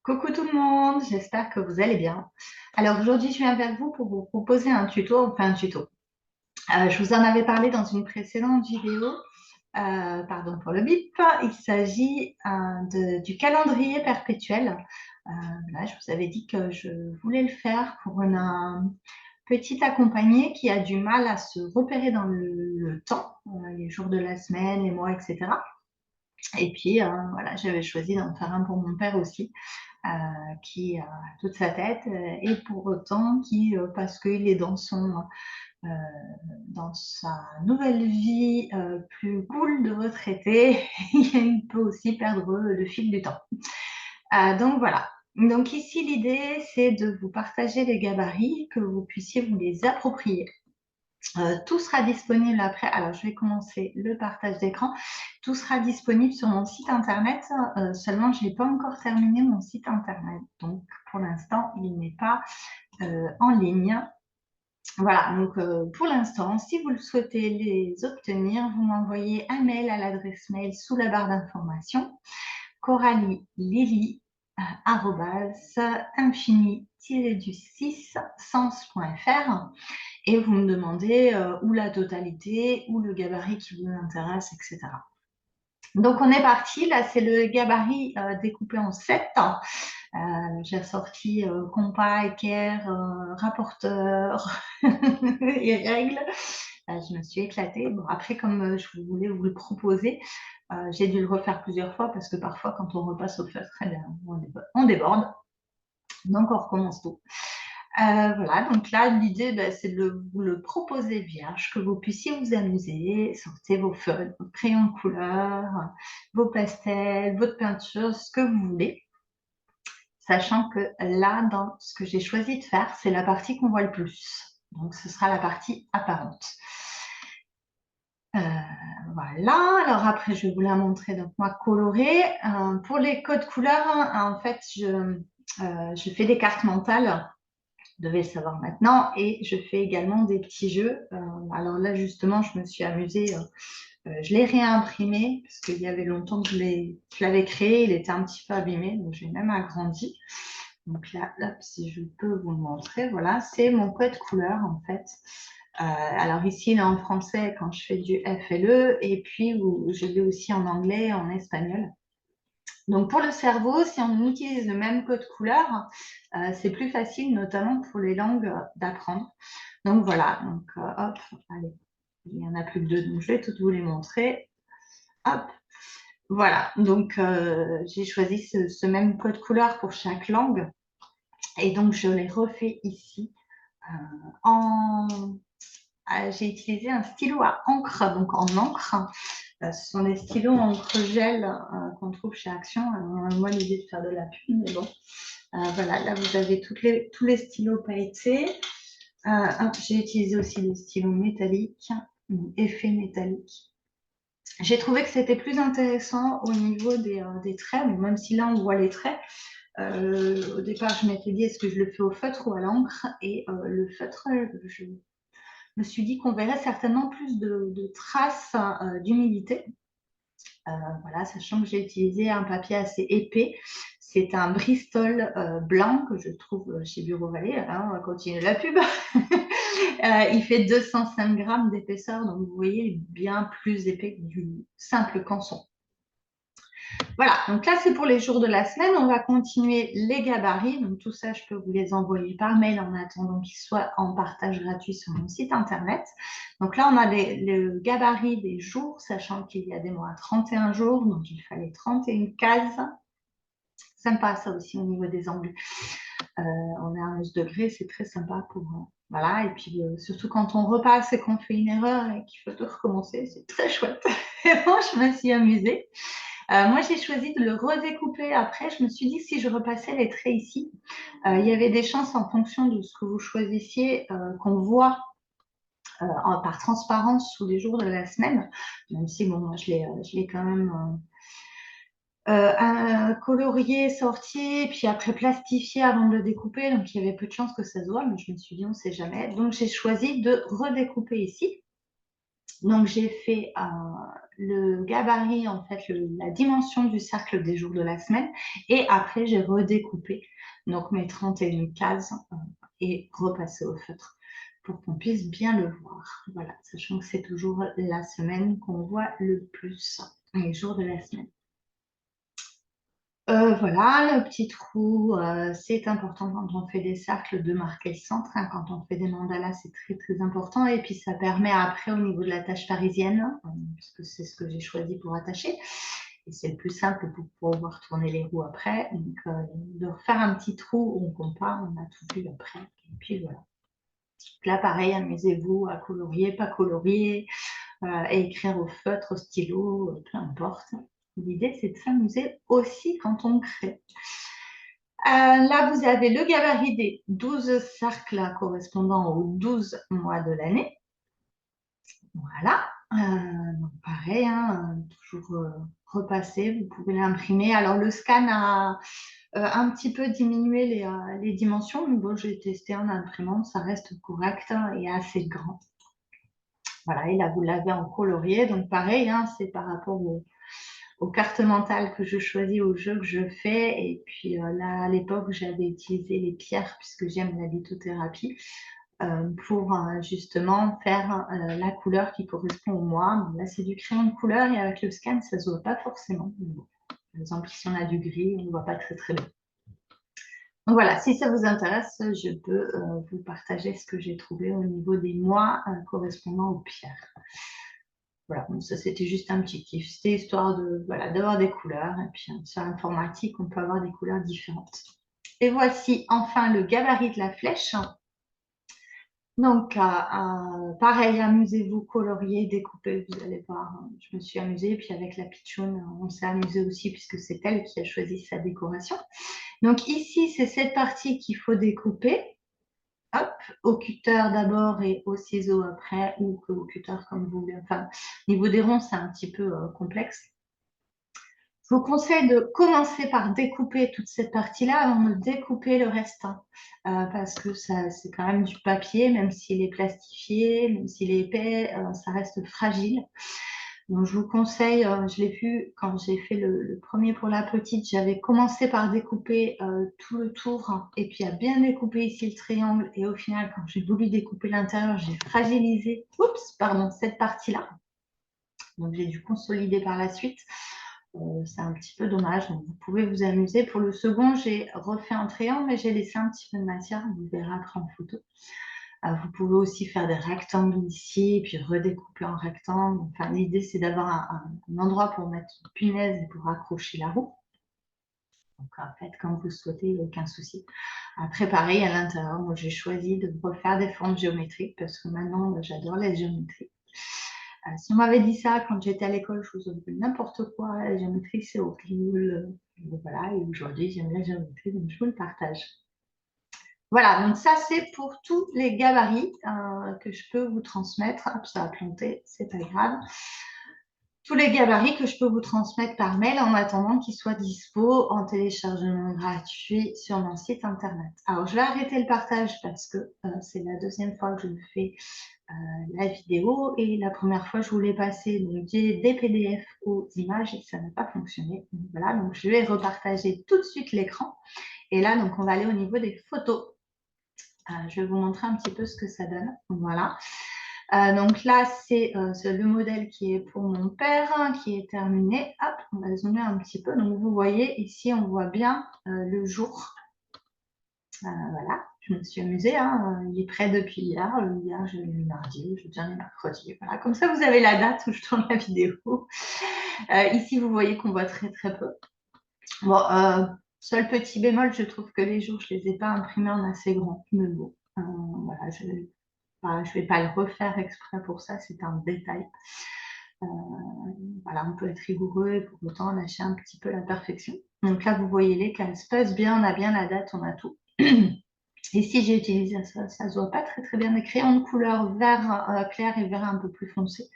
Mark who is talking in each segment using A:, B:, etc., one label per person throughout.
A: Coucou tout le monde, j'espère que vous allez bien. Alors aujourd'hui, je viens vers vous pour vous proposer un tuto, enfin un tuto. Je vous en avais parlé dans une précédente vidéo, pardon pour le bip. Il s'agit du calendrier perpétuel. Là, je vous avais dit que je voulais le faire pour une petite accompagnée qui a du mal à se repérer dans le temps, les jours de la semaine, les mois, etc. Et puis, voilà, j'avais choisi d'en faire un pour mon père aussi, qui a toute sa tête, et pour autant qui, parce qu'il est euh, dans sa nouvelle vie plus cool de retraité, il peut aussi perdre le fil du temps. Donc voilà. Donc ici, l'idée, c'est de vous partager les gabarits, que vous puissiez vous les approprier. Tout sera disponible après. Alors, je vais commencer le partage d'écran. Tout sera disponible sur mon site internet. Seulement, je n'ai pas encore terminé mon site internet. Donc, pour l'instant, il n'est pas en ligne. Voilà, donc pour l'instant, si vous le souhaitez les obtenir, vous m'envoyez un mail à l'adresse mail sous la barre d'information, corallilily@infini-du-6 sens.fr, et vous me demandez ou la totalité ou le gabarit qui vous intéresse, etc. Donc on est parti, là c'est le gabarit découpé en 7. J'ai ressorti compas, équerre, rapporteur et règles. Je me suis éclatée. Bon, après, comme je voulais vous le proposer, j'ai dû le refaire plusieurs fois parce que parfois, quand on repasse au feutre, eh bien, on déborde. Donc, on recommence tout. Voilà, donc là, l'idée, c'est de vous le proposer vierge, que vous puissiez vous amuser, sortez vos feutres, vos crayons de couleur, vos pastels, votre peinture, ce que vous voulez. Sachant que là, dans ce que j'ai choisi de faire, c'est la partie qu'on voit le plus. Donc, ce sera la partie apparente. Voilà, alors après, je vais vous la montrer, donc moi, colorée. Pour les codes couleurs, en fait, je fais des cartes mentales, vous devez le savoir maintenant, et je fais également des petits jeux. Alors là, justement, je me suis amusée, je l'ai réimprimé, parce qu'il y avait longtemps que je l'avais créé, il était un petit peu abîmé, donc j'ai même agrandi. Donc là, si je peux vous le montrer, voilà, c'est mon code couleur en fait. Alors ici, il est en français quand je fais du FLE, et puis je l'ai aussi en anglais et en espagnol. Donc pour le cerveau, si on utilise le même code couleur, c'est plus facile, notamment pour les langues, d'apprendre. Donc voilà, donc hop, allez, il n'y en a plus que deux, donc je vais toutes vous les montrer. Hop, voilà, donc j'ai choisi ce même code couleur pour chaque langue. Et donc, je l'ai refait ici. J'ai utilisé un stylo à encre, donc en encre. Ce sont des stylos encre gel qu'on trouve chez Action. Moi, l'idée de faire de la pub, mais bon. Voilà, là, vous avez tous les stylos pailletés. J'ai utilisé aussi des stylos métalliques, effet métallique. J'ai trouvé que c'était plus intéressant au niveau des traits, même si là, on voit les traits. Au départ, je m'étais dit, est-ce que je le fais au feutre ou à l'encre? Et le feutre, je me suis dit qu'on verrait certainement plus de traces d'humidité. Voilà, sachant que j'ai utilisé un papier assez épais. C'est un Bristol blanc que je trouve chez Bureau Vallée. Hein, on va continuer la pub. Il fait 205 grammes d'épaisseur, donc vous voyez, bien plus épais que du simple canson. Voilà, donc là, c'est pour les jours de la semaine. On va continuer les gabarits. Donc, tout ça, je peux vous les envoyer par mail en attendant qu'ils soient en partage gratuit sur mon site internet. Donc là, on a le gabarit des jours, sachant qu'il y a des mois à 31 jours. Donc, il fallait 31 cases. Sympa, ça aussi, au niveau des angles. On est à 11 degrés, c'est très sympa pour... voilà, et puis surtout quand on repasse et qu'on fait une erreur et qu'il faut tout recommencer, c'est très chouette. Vraiment, je me suis amusée. Moi, j'ai choisi de le redécouper après. Je me suis dit que si je repassais les traits ici, il y avait des chances en fonction de ce que vous choisissiez qu'on voit par transparence sous les jours de la semaine. Même si, bon, moi, je l'ai quand même colorié, sorti, puis après plastifié avant de le découper. Donc, il y avait peu de chances que ça se voit, mais je me suis dit, on ne sait jamais. Donc, j'ai choisi de redécouper ici. Donc, j'ai fait le gabarit, en fait, la dimension du cercle des jours de la semaine. Et après, j'ai redécoupé donc mes 31 cases et repassé au feutre pour qu'on puisse bien le voir. Voilà, sachant que c'est toujours la semaine qu'on voit le plus, les jours de la semaine. Voilà, le petit trou, c'est important quand on fait des cercles de marquer le centre, hein. Quand on fait des mandalas, c'est très très important. Et puis ça permet après au niveau de la tâche parisienne, puisque c'est ce que j'ai choisi pour attacher. Et c'est le plus simple pour pouvoir tourner les roues après. Donc de refaire un petit trou, on compare, on a tout vu après. Et puis voilà. Là, pareil, amusez-vous à colorier, pas colorier, et écrire au feutre, au stylo, peu importe. L'idée, c'est de s'amuser aussi quand on crée. Là, vous avez le gabarit des 12 cercles correspondant aux 12 mois de l'année. Voilà. Donc pareil, hein, toujours repasser, vous pouvez l'imprimer. Alors, le scan a un petit peu diminué les dimensions, mais bon, j'ai testé en imprimante, ça reste correct et assez grand. Voilà, et là, vous l'avez en colorié. Donc, pareil, hein, c'est par rapport aux cartes mentales que je choisis, aux jeux que je fais. Et puis là, à l'époque, j'avais utilisé les pierres puisque j'aime la lithothérapie pour justement faire la couleur qui correspond au mois. Bon, là, c'est du crayon de couleur et avec le scan, ça ne se voit pas forcément. Bon, par exemple, si on a du gris, on ne voit pas très très bien. Donc voilà, si ça vous intéresse, je peux vous partager ce que j'ai trouvé au niveau des mois correspondant aux pierres. Voilà, donc ça c'était juste un petit kiff. C'était histoire de, voilà, d'avoir des couleurs. Et puis sur l'informatique, on peut avoir des couleurs différentes. Et voici enfin le gabarit de la flèche. Donc, pareil, amusez-vous, coloriez, découpez, vous allez voir, je me suis amusée. Puis avec la pitchoun, on s'est amusé aussi puisque c'est elle qui a choisi sa décoration. Donc ici, c'est cette partie qu'il faut découper. Hop, au cutter d'abord et au ciseau après, ou au cutter comme vous voulez. Enfin, niveau des ronds, c'est un petit peu complexe. Je vous conseille de commencer par découper toute cette partie-là avant de découper le reste, hein. Parce que c'est quand même du papier, même s'il est plastifié, même s'il est épais, ça reste fragile. Donc, je vous conseille, je l'ai vu quand j'ai fait le premier pour la petite, j'avais commencé par découper tout le tour, hein, et puis à bien découper ici le triangle. Et au final, quand j'ai voulu découper l'intérieur, j'ai fragilisé, cette partie-là. Donc, j'ai dû consolider par la suite. C'est un petit peu dommage, donc vous pouvez vous amuser. Pour le second, j'ai refait un triangle, mais j'ai laissé un petit peu de matière, vous verrez après en photo. Vous pouvez aussi faire des rectangles ici, et puis redécouper en rectangle. Enfin, l'idée, c'est d'avoir un endroit pour mettre une punaise et pour accrocher la roue. Donc, en fait, comme vous le souhaitez, il n'y a aucun souci. Après, pareil, à l'intérieur, moi, j'ai choisi de refaire des formes géométriques parce que maintenant, j'adore les géométries. Si on m'avait dit ça quand j'étais à l'école, je vous aurais dit n'importe quoi, la géométrie, c'est horrible. Voilà, et aujourd'hui, j'aime la géométrie, donc je vous le partage. Voilà, donc ça, c'est pour tous les gabarits que je peux vous transmettre. Hop, ça a planté, c'est pas grave. Tous les gabarits que je peux vous transmettre par mail en attendant qu'ils soient dispo en téléchargement gratuit sur mon site internet. Alors, je vais arrêter le partage parce que c'est la deuxième fois que je fais la vidéo et la première fois, je voulais passer donc, des PDF aux images et ça n'a pas fonctionné. Donc, voilà, donc je vais repartager tout de suite l'écran. Et là, donc, on va aller au niveau des photos. Je vais vous montrer un petit peu ce que ça donne. Voilà. Donc là, c'est le modèle qui est pour mon père, hein, qui est terminé. Hop, on va zoomer un petit peu. Donc vous voyez, ici, on voit bien le jour. Voilà, je me suis amusée. Hein. Il est prêt depuis hier. Hier, j'ai mis mardi, jeudi, mercredi. Voilà, comme ça, vous avez la date où je tourne la vidéo. Ici, vous voyez qu'on voit très, très peu. Bon, seul petit bémol, je trouve que les jours, je ne les ai pas imprimés en assez grand. Mais bon, voilà, je ne vais pas le refaire exprès pour ça, c'est un détail. Voilà, on peut être rigoureux et pour autant lâcher un petit peu la perfection. Donc là, vous voyez les qu'elles se passent bien, on a bien la date, on a tout. Ici, j'ai utilisé ça ne se voit pas très très bien, des crayons de couleur vert clair et vert un peu plus foncé.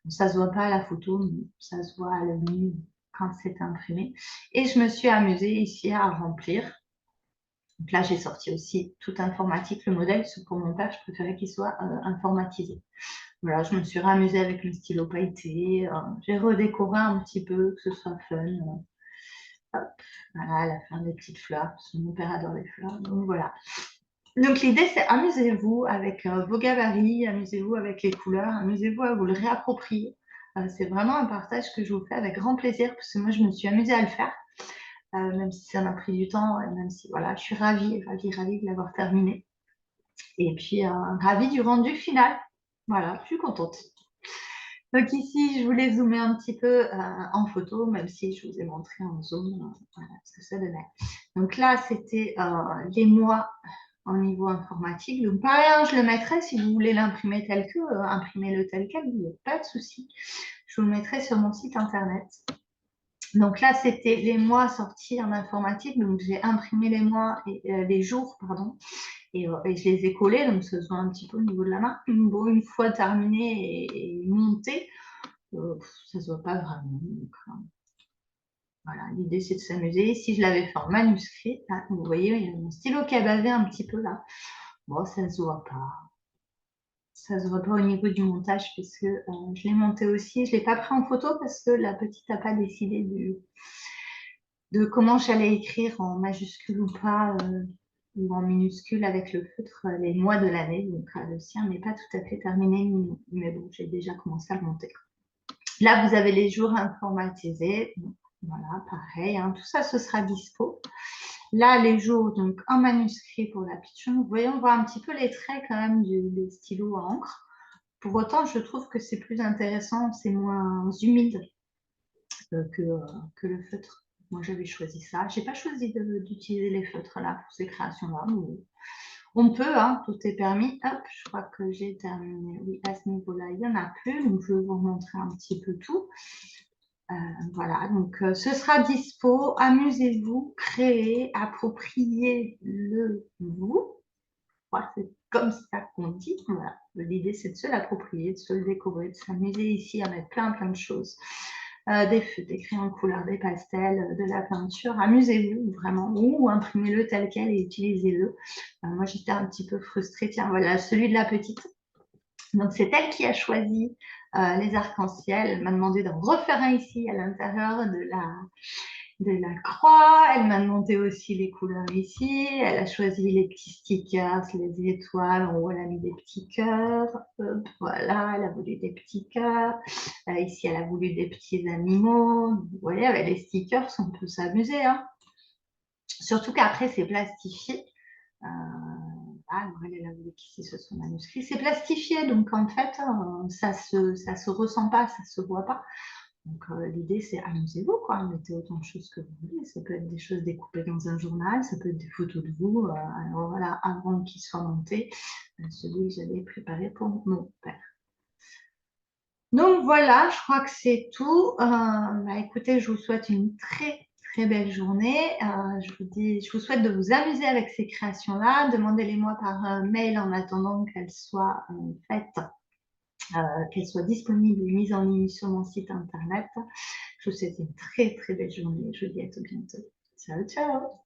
A: Ça ne se voit pas à la photo, mais ça se voit à l'œil nu quand c'est imprimé. Et je me suis amusée ici à remplir. Donc là, j'ai sorti aussi tout informatique, le modèle, parce que pour mon père, je préférais qu'il soit informatisé. Voilà, je me suis amusée avec le stylo pailleté, j'ai redécoré un petit peu, que ce soit fun. Hop, voilà, à la fin des petites fleurs, parce que mon père adore les fleurs, donc voilà. Donc l'idée, c'est amusez-vous avec vos gabarits, amusez-vous avec les couleurs, amusez-vous à vous le réapproprier. C'est vraiment un partage que je vous fais avec grand plaisir, parce que moi, je me suis amusée à le faire. Même si ça m'a pris du temps, et même si voilà, je suis ravie de l'avoir terminé. Et puis, ravie du rendu final. Voilà, je suis contente. Donc ici, je voulais zoomer un petit peu en photo, même si je vous ai montré en zoom voilà, ce que ça donnait. Donc là, c'était les mois en niveau informatique. Donc pareil, hein, je le mettrai si vous voulez l'imprimer tel que, imprimez-le tel quel, il n'y a pas de souci. Je vous le mettrai sur mon site internet. Donc là, c'était les mois sortis en informatique. Donc j'ai imprimé les mois et les jours, pardon, et je les ai collés. Donc ça se voit un petit peu au niveau de la main. Bon, une fois terminé et monté, ça se voit pas vraiment. Donc, voilà, l'idée c'est de s'amuser. Si je l'avais fait en manuscrit, là, vous voyez, il y a mon stylo qui a bavé un petit peu là. Bon, ça se voit pas. Ça se voit pas au niveau du montage puisque je l'ai monté aussi. Je l'ai pas pris en photo parce que la petite n'a pas décidé de comment j'allais écrire en majuscule ou pas, ou en minuscule avec le feutre les mois de l'année. Donc le sien n'est pas tout à fait terminé, mais bon, j'ai déjà commencé à le monter. Là, vous avez les jours informatisés. Voilà, pareil, hein, tout ça, ce sera dispo. Là, les jours donc en manuscrit pour la pitchoun. Vous voyez, on voit un petit peu les traits quand même des stylos à encre. Pour autant, je trouve que c'est plus intéressant, c'est moins humide que le feutre. Moi, j'avais choisi ça. Je n'ai pas choisi d'utiliser les feutres là pour ces créations-là. On peut, hein, tout est permis. Hop, je crois que j'ai terminé. Oui, à ce niveau-là, il n'y en a plus. Donc, je vais vous montrer un petit peu tout. Voilà, donc ce sera dispo. Amusez-vous, créez, appropriez-le vous. Voilà, c'est comme ça qu'on dit. Voilà. L'idée, c'est de se l'approprier, de se le découvrir, de s'amuser ici à mettre plein de choses. Des feux, des crayons de couleur, des pastels, de la peinture. Amusez-vous vraiment ou imprimez-le tel quel et utilisez-le. Moi, j'étais un petit peu frustrée. Tiens, voilà, celui de la petite. Donc, c'est elle qui a choisi les arcs-en-ciel. Elle m'a demandé d'en refaire un ici à l'intérieur de la croix. Elle m'a demandé aussi les couleurs ici. Elle a choisi les petits stickers, les étoiles. En haut, elle a mis des petits cœurs. Voilà, elle a voulu des petits cœurs. Ici, elle a voulu des petits animaux. Vous voyez, avec les stickers, on peut s'amuser. Hein. Surtout qu'après, c'est plastifié. Elle a voulu qu'ici ce soit manuscrit. C'est plastifié, donc en fait, ça se ressent pas, ça se voit pas. Donc l'idée, c'est amusez-vous, quoi. Mettez autant de choses que vous voulez. Ça peut être des choses découpées dans un journal, ça peut être des photos de vous. Alors voilà, avant qu'il soit monté, celui que j'avais préparé pour mon père. Donc voilà, je crois que c'est tout. Écoutez, je vous souhaite une très belle journée. Je vous souhaite de vous amuser avec ces créations-là. Demandez-les-moi par mail en attendant qu'elles soient faites, qu'elles soient disponibles et mises en ligne sur mon site internet. Je vous souhaite une très belle journée. Je vous dis à tout bientôt. Ciao, ciao!